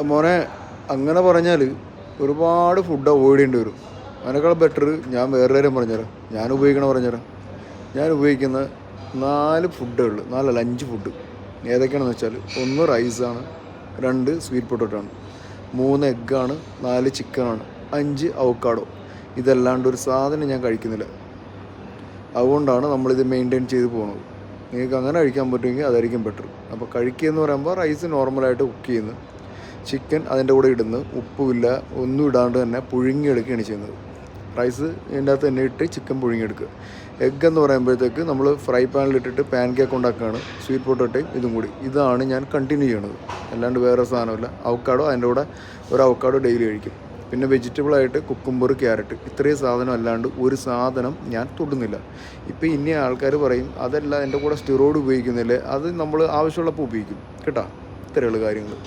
മോനെ അങ്ങനെ പറഞ്ഞാൽ ഒരുപാട് ഫുഡ് അവോയ്ഡ് ചെയ്യേണ്ടി വരും. അതിനേക്കാൾ ബെറ്റർ ഞാൻ വേറെ കാര്യം പറഞ്ഞുതരാം. ഞാൻ ഉപയോഗിക്കുന്ന 4 ഫുഡുകൾ, 4 അല്ല 5 ഫുഡ് ഏതൊക്കെയാണെന്ന് വെച്ചാൽ: 1 റൈസാണ്, 2 സ്വീറ്റ് പൊട്ടറ്റോ ആണ്, 3 എഗ്ഗാണ്, 4 ചിക്കനാണ്, 5 അവക്കാഡോ. ഇതല്ലാണ്ട് ഒരു സാധനം ഞാൻ കഴിക്കുന്നില്ല. അതുകൊണ്ടാണ് നമ്മളിത് മെയിൻറ്റെയിൻ ചെയ്ത് പോകുന്നത്. നിങ്ങൾക്ക് അങ്ങനെ കഴിക്കാൻ പറ്റുമെങ്കിൽ അതായിരിക്കും ബെറ്റർ. അപ്പോൾ കഴിക്കുക എന്ന് പറയുമ്പോൾ റൈസ് നോർമലായിട്ട് കുക്ക് ചെയ്യുന്നു, ചിക്കൻ അതിൻ്റെ കൂടെ ഇടുന്നു, ഉപ്പുമില്ല ഒന്നും ഇടാണ്ട് തന്നെ പുഴുങ്ങിയെടുക്കുകയാണ് ചെയ്യുന്നത്. റൈസ് ഇതിൻ്റെ അകത്ത് തന്നെ ഇട്ട് ചിക്കൻ പുഴുങ്ങിയെടുക്കുക. എഗ്ഗ് എന്ന് പറയുമ്പോഴത്തേക്ക് നമ്മൾ ഫ്രൈ പാനിലിട്ടിട്ട് പാൻ കേക്ക് ഉണ്ടാക്കുകയാണ്, സ്വീറ്റ് പൊട്ടറ്റോയും ഇതും കൂടി. ഇതാണ് ഞാൻ കണ്ടിന്യൂ ചെയ്യണത്, അല്ലാണ്ട് വേറെ സാധനമില്ല. അവക്കാഡോ, അതിൻ്റെ കൂടെ ഒരു അവക്കാഡോ ഡെയിലി കഴിക്കും. പിന്നെ വെജിറ്റബിളായിട്ട് കുക്കുംബർ, ക്യാരറ്റ്, ഇത്രയും സാധനം അല്ലാണ്ട് ഒരു സാധനം ഞാൻ തൊടുന്നില്ല. ഇപ്പോൾ ഇനി ആൾക്കാർ പറയും അതല്ല എൻ്റെ കൂടെ സ്റ്റിറോയിഡ് ഉപയോഗിക്കുന്നില്ലേ, അത് നമ്മൾ ആവശ്യമുള്ളപ്പോൾ ഉപയോഗിക്കും കേട്ടോ. ഇത്രയുള്ള കാര്യങ്ങൾ.